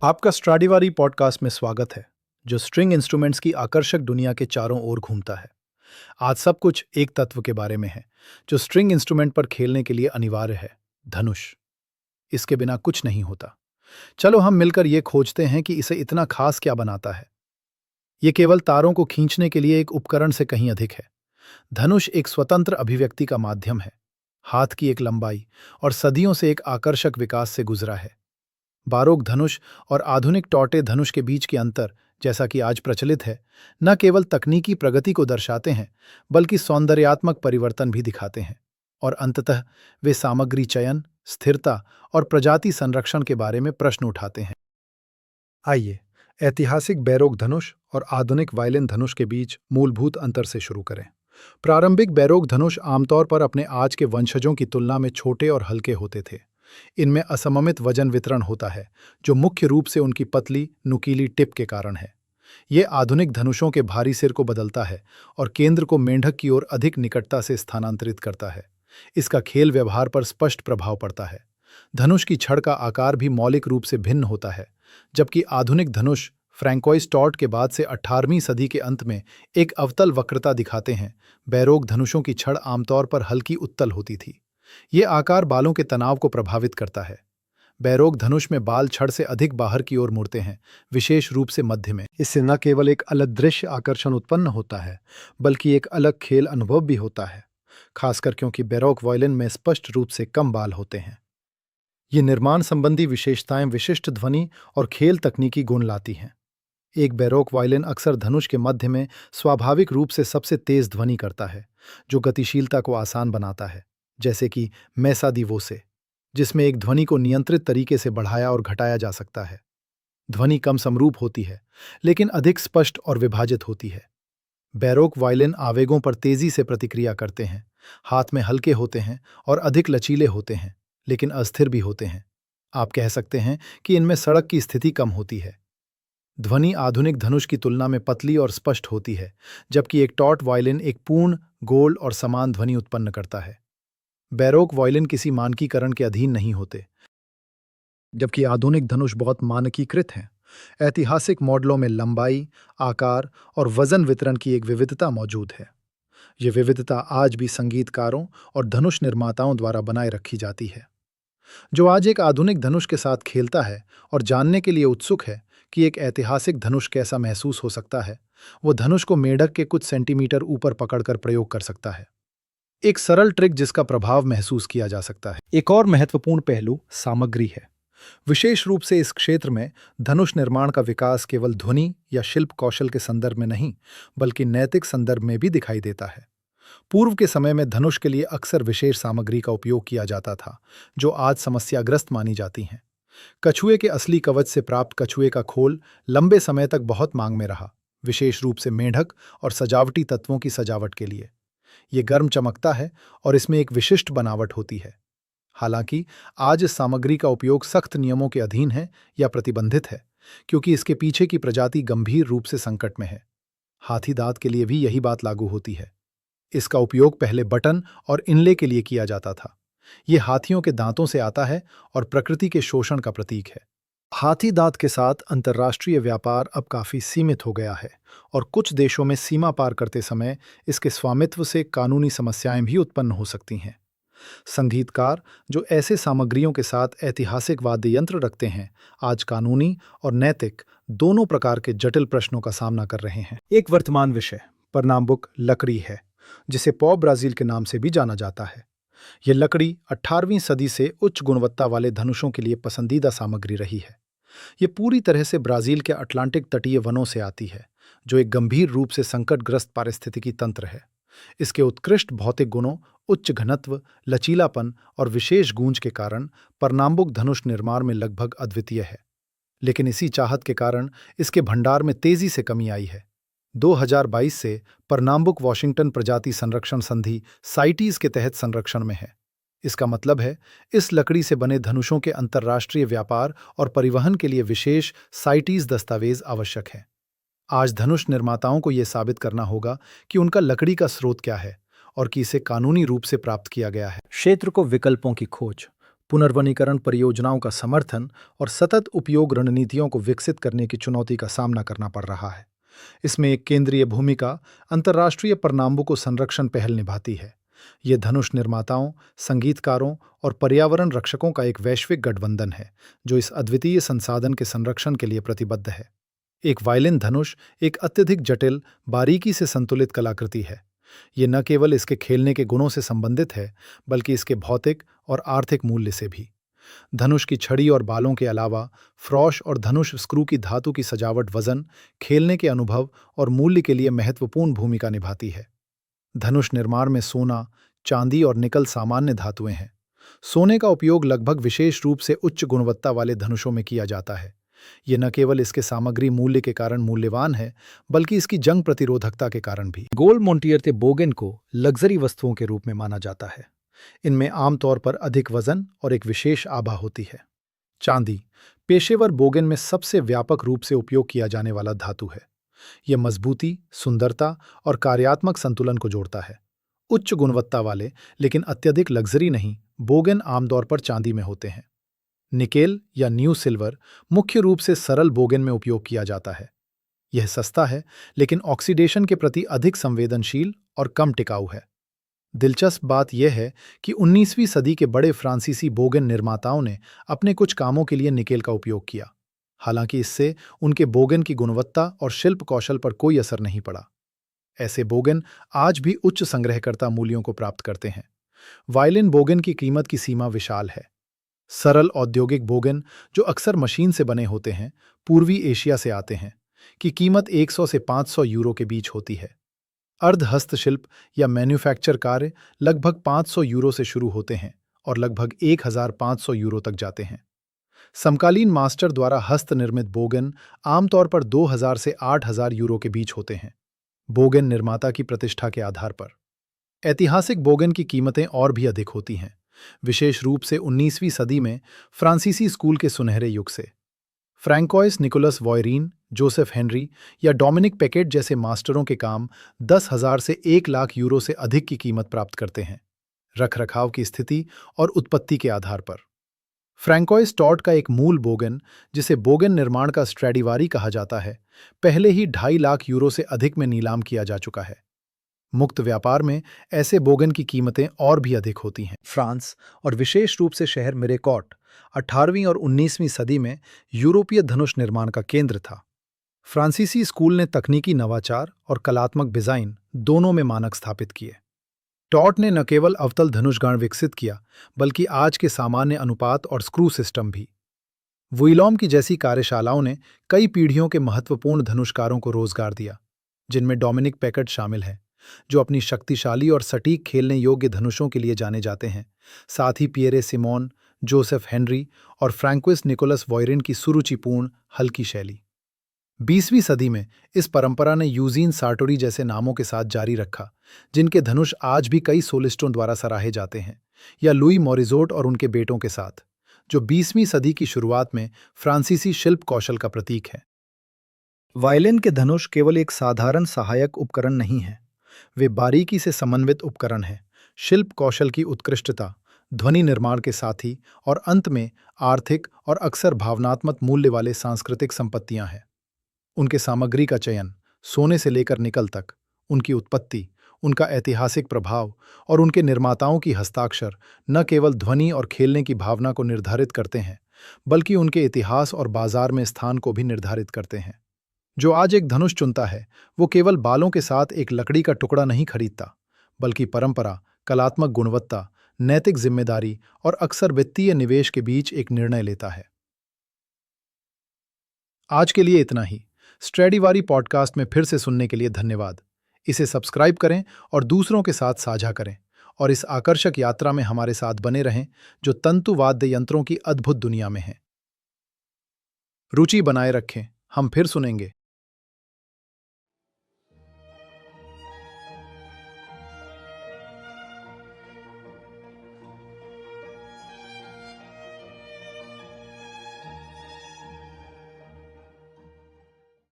आपका स्ट्राडिवारी पॉडकास्ट में स्वागत है, जो स्ट्रिंग इंस्ट्रूमेंट्स की आकर्षक दुनिया के चारों ओर घूमता है। आज सब कुछ एक तत्व के बारे में है, जो स्ट्रिंग इंस्ट्रूमेंट पर खेलने के लिए अनिवार्य है: धनुष। इसके बिना कुछ नहीं होता। चलो हम मिलकर ये खोजते हैं कि इसे इतना खास क्या बनाता है। ये केवल तारों को खींचने के लिए एक उपकरण से कहीं अधिक है। धनुष एक स्वतंत्र अभिव्यक्ति का माध्यम है, हाथ की एक लंबाई और सदियों से एक आकर्षक विकास से गुजरा है। बारोक धनुष और आधुनिक टौटे धनुष के बीच के अंतर, जैसा कि आज प्रचलित है, न केवल तकनीकी प्रगति को दर्शाते हैं, बल्कि सौंदर्यात्मक परिवर्तन भी दिखाते हैं। और अंततः वे सामग्री चयन, स्थिरता और प्रजाति संरक्षण के बारे में प्रश्न उठाते हैं। आइए ऐतिहासिक बैरोक धनुष और आधुनिक वायलिन धनुष के बीच मूलभूत अंतर से शुरू करें। प्रारंभिक बैरोक धनुष आमतौर पर अपने आज के वंशजों की तुलना में छोटे और हल्के होते थे। इनमें असममित वजन वितरण होता है, जो मुख्य रूप से उनकी पतली, नुकीली टिप के कारण है। ये आधुनिक धनुषों के भारी सिर को बदलता है और केंद्र को मेंढक की ओर अधिक निकटता से स्थानांतरित करता है। इसका खेल व्यवहार पर स्पष्ट प्रभाव पड़ता है। धनुष की छड़ का आकार भी मौलिक रूप से भिन्न होता है। जबकि आधुनिक धनुष फ्रैंकोइस टॉर्ट के बाद से 18वीं सदी के अंत में एक अवतल वक्रता दिखाते हैं, बैरोक धनुषों की छड़ आमतौर पर हल्की उत्तल होती थी। ये आकार बालों के तनाव को प्रभावित करता है। बैरोक धनुष में बाल छड़ से अधिक बाहर की ओर मुड़ते हैं, विशेष रूप से मध्य में। इससे न केवल एक अलग दृश्य आकर्षण उत्पन्न होता है, बल्कि एक अलग खेल अनुभव भी होता है, खासकर क्योंकि बैरोक वायलिन में स्पष्ट रूप से कम बाल होते हैं। ये निर्माण संबंधी विशेषताएं विशिष्ट ध्वनि और खेल तकनीकी गुण लाती हैं। एक बैरोक वायलिन अक्सर धनुष के मध्य में स्वाभाविक रूप से सबसे तेज ध्वनि करता है, जो गतिशीलता को आसान बनाता है, जैसे कि मैसा दी वोसे, जिसमें एक ध्वनि को नियंत्रित तरीके से बढ़ाया और घटाया जा सकता है। ध्वनि कम समरूप होती है, लेकिन अधिक स्पष्ट और विभाजित होती है। बैरोक वायलिन आवेगों पर तेजी से प्रतिक्रिया करते हैं, हाथ में हल्के होते हैं और अधिक लचीले होते हैं, लेकिन अस्थिर भी होते हैं। आप कह सकते हैं कि इनमें सड़क की स्थिति कम होती है। ध्वनि आधुनिक धनुष की तुलना में पतली और स्पष्ट होती है, जबकि एक टॉट वायलिन एक पूर्ण, गोल और समान ध्वनि उत्पन्न करता है। बैरोक वायलिन किसी मानकीकरण के अधीन नहीं होते, जबकि आधुनिक धनुष बहुत मानकीकृत हैं। ऐतिहासिक मॉडलों में लंबाई, आकार और वजन वितरण की एक विविधता मौजूद है। ये विविधता आज भी संगीतकारों और धनुष निर्माताओं द्वारा बनाए रखी जाती है। जो आज एक आधुनिक धनुष के साथ खेलता है और जानने के लिए उत्सुक है कि एक ऐतिहासिक धनुष कैसा महसूस हो सकता है, वो धनुष को मेढक के कुछ सेंटीमीटर ऊपर पकड़कर प्रयोग कर सकता है। एक सरल ट्रिक जिसका प्रभाव महसूस किया जा सकता है। एक और महत्वपूर्ण पहलू सामग्री है। विशेष रूप से इस क्षेत्र में धनुष निर्माण का विकास केवल ध्वनि या शिल्प कौशल के संदर्भ में नहीं, बल्कि नैतिक संदर्भ में भी दिखाई देता है। पूर्व के समय में धनुष के लिए अक्सर विशेष सामग्री का उपयोग किया जाता था, जो आज समस्याग्रस्त मानी जाती हैं। कछुए के असली कवच से प्राप्त कछुए का खोल लंबे समय तक बहुत मांग में रहा, विशेष रूप से मेढक और सजावटी तत्वों की सजावट के लिए। ये गर्म चमकता है और इसमें एक विशिष्ट बनावट होती है। हालांकि आज इस सामग्री का उपयोग सख्त नियमों के अधीन है या प्रतिबंधित है, क्योंकि इसके पीछे की प्रजाति गंभीर रूप से संकट में है। हाथी दांत के लिए भी यही बात लागू होती है। इसका उपयोग पहले बटन और इनले के लिए किया जाता था। ये हाथियों के दांतों से आता है और प्रकृति के शोषण का प्रतीक है। हाथी दांत के साथ अंतर्राष्ट्रीय व्यापार अब काफी सीमित हो गया है और कुछ देशों में सीमा पार करते समय इसके स्वामित्व से कानूनी समस्याएं भी उत्पन्न हो सकती हैं। संगीतकार जो ऐसे सामग्रियों के साथ ऐतिहासिक वाद्य यंत्र रखते हैं, आज कानूनी और नैतिक दोनों प्रकार के जटिल प्रश्नों का सामना कर रहे हैं। एक वर्तमान विषय परनाम्बुक लकड़ी है, जिसे पौ ब्राजील के नाम से भी जाना जाता है। यह लकड़ी 18वीं सदी से उच्च गुणवत्ता वाले धनुषों के लिए पसंदीदा सामग्री रही है। ये पूरी तरह से ब्राजील के अटलांटिक तटीय वनों से आती है, जो एक गंभीर रूप से संकटग्रस्त पारिस्थितिकी तंत्र है। इसके उत्कृष्ट भौतिक गुणों, उच्च घनत्व, लचीलापन और विशेष गूंज के कारण परनाम्बुक धनुष निर्माण में लगभग अद्वितीय है। लेकिन इसी चाहत के कारण इसके भंडार में तेजी से कमी आई है। 2022 से परनाम्बुक वाशिंगटन प्रजाति संरक्षण संधि साइटीज के तहत संरक्षण में है। इसका मतलब है इस लकड़ी से बने धनुषों के अंतर्राष्ट्रीय व्यापार और परिवहन के लिए विशेष साइटीज दस्तावेज आवश्यक हैं। आज धनुष निर्माताओं को यह साबित करना होगा कि उनका लकड़ी का स्रोत क्या है और कि इसे कानूनी रूप से प्राप्त किया गया है। क्षेत्र को विकल्पों की खोज। पुनर्वनीकरण परियोजनाओं का समर्थन और सतत उपयोग रणनीतियों को विकसित करने की चुनौती का सामना करना पड़ रहा है। इसमें एक केंद्रीय भूमिका अंतर्राष्ट्रीय परमाणु संरक्षण पहल निभाती है। ये धनुष निर्माताओं, संगीतकारों और पर्यावरण रक्षकों का एक वैश्विक गठबंधन है जो इस अद्वितीय संसाधन के संरक्षण के लिए प्रतिबद्ध है। एक वायलिन धनुष एक अत्यधिक जटिल, बारीकी से संतुलित कलाकृति है। ये न केवल इसके खेलने के गुणों से संबंधित है, बल्कि इसके भौतिक और आर्थिक मूल्य से भी। धनुष की छड़ी और बालों के अलावा फ्रॉश और धनुष स्क्रू की धातु की सजावट वजन, खेलने के अनुभव और मूल्य के लिए महत्वपूर्ण भूमिका निभाती है। धनुष निर्माण में सोना, चांदी और निकल सामान्य धातुएं हैं। सोने का उपयोग लगभग विशेष रूप से उच्च गुणवत्ता वाले धनुषों में किया जाता है। ये न केवल इसके सामग्री मूल्य के कारण मूल्यवान है, बल्कि इसकी जंग प्रतिरोधकता के कारण भी। गोल्ड मोंटियरते बोगन को लग्जरी वस्तुओं के रूप में माना जाता है। इनमें आमतौर पर अधिक वजन और एक विशेष आभा होती है। चांदी पेशेवर बोगन में सबसे व्यापक रूप से उपयोग किया जाने वाला धातु है। यह मजबूती, सुंदरता और कार्यात्मक संतुलन को जोड़ता है। उच्च गुणवत्ता वाले लेकिन अत्यधिक लग्जरी नहीं बोगन आमतौर पर चांदी में होते हैं। निकेल या न्यू सिल्वर मुख्य रूप से सरल बोगन में उपयोग किया जाता है। यह सस्ता है लेकिन ऑक्सीडेशन के प्रति अधिक संवेदनशील और कम टिकाऊ है। दिलचस्प बात यह है कि 19वीं सदी के बड़े फ्रांसीसी बोगन निर्माताओं ने अपने कुछ कामों के लिए निकेल का उपयोग किया। हालांकि इससे उनके बोगन की गुणवत्ता और शिल्प कौशल पर कोई असर नहीं पड़ा। ऐसे बोगन आज भी उच्च संग्रहकर्ता मूल्यों को प्राप्त करते हैं। वायलिन बोगन की कीमत की सीमा विशाल है। सरल औद्योगिक बोगन, जो अक्सर मशीन से बने होते हैं, पूर्वी एशिया से आते हैं, की कीमत 100 से 500 यूरो के बीच होती है। अर्ध हस्तशिल्प या मैन्युफैक्चर कार्य लगभग 500 यूरो से शुरू होते हैं और लगभग 1500 यूरो तक जाते हैं। समकालीन मास्टर द्वारा हस्त निर्मित बोगन आमतौर पर 2000 से 8000 यूरो के बीच होते हैं, बोगन निर्माता की प्रतिष्ठा के आधार पर। ऐतिहासिक बोगन की कीमतें और भी अधिक होती हैं, विशेष रूप से 19वीं सदी में फ्रांसीसी स्कूल के सुनहरे युग से। फ्रैंकोइस निकोलस वॉयरीन, जोसेफ हेनरी या डोमिनिक पेकेट जैसे मास्टरों के काम 10,000 से 1 लाख यूरो से अधिक की कीमत प्राप्त करते हैं, रखरखाव की स्थिति और उत्पत्ति के आधार पर। फ्रैंकोइस टॉर्ट का एक मूल बोगन, जिसे बोगन निर्माण का स्ट्रैडिवारी कहा जाता है, पहले ही 2.5 लाख यूरो से अधिक में नीलाम किया जा चुका है। मुक्त व्यापार में ऐसे बोगन की कीमतें और भी अधिक होती हैं। फ्रांस और विशेष रूप से शहर मिरेकॉट 18वीं और 19वीं सदी में यूरोपीय धनुष निर्माण का केंद्र था। फ्रांसीसी स्कूल ने तकनीकी नवाचार और कलात्मक डिजाइन दोनों में मानक स्थापित किए। टॉर्ट ने न केवल अवतल धनुषगाण विकसित किया, बल्कि आज के सामान्य अनुपात और स्क्रू सिस्टम भी। वुइलॉम की जैसी कार्यशालाओं ने कई पीढ़ियों के महत्वपूर्ण धनुषकारों को रोजगार दिया, जिनमें डोमिनिक पेकेट शामिल है, जो अपनी शक्तिशाली और सटीक खेलने योग्य धनुषों के लिए जाने जाते हैं। साथ ही पियरे सिमोन, जोसेफ हेनरी और फ्रैंकोइस निकोलस वॉयरिन की सुरुचिपूर्ण हल्की शैली। 20वीं सदी में इस परंपरा ने यूजीन सार्टोरी जैसे नामों के साथ जारी रखा, जिनके धनुष आज भी कई सोलिस्टों द्वारा सराहे जाते हैं, या लुई मोरिजोट और उनके बेटों के साथ, जो 20वीं सदी की शुरुआत में फ्रांसीसी शिल्प कौशल का प्रतीक है। वायलिन के धनुष केवल एक साधारण सहायक उपकरण नहीं है, वे बारीकी से समन्वित उपकरण हैं। शिल्प कौशल की उत्कृष्टता, ध्वनि निर्माण के साथी और अंत में आर्थिक और अक्सर भावनात्मक मूल्य वाले सांस्कृतिक संपत्तियां हैं। उनके सामग्री का चयन, सोने से लेकर निकल तक, उनकी उत्पत्ति, उनका ऐतिहासिक प्रभाव और उनके निर्माताओं की हस्ताक्षर न केवल ध्वनि और खेलने की भावना को निर्धारित करते हैं, बल्कि उनके इतिहास और बाजार में स्थान को भी निर्धारित करते हैं। जो आज एक धनुष चुनता है, वो केवल बालों के साथ एक लकड़ी का टुकड़ा नहीं खरीदता, बल्कि परंपरा, कलात्मक गुणवत्ता, नैतिक जिम्मेदारी और अक्सर वित्तीय निवेश के बीच एक निर्णय लेता है। आज के लिए इतना ही। स्ट्रैडिवारी पॉडकास्ट में फिर से सुनने के लिए धन्यवाद। इसे सब्सक्राइब करें और दूसरों के साथ साझा करें, और इस आकर्षक यात्रा में हमारे साथ बने रहें जो तंतु वाद्य यंत्रों की अद्भुत दुनिया में है। रुचि बनाए रखें, हम फिर सुनेंगे।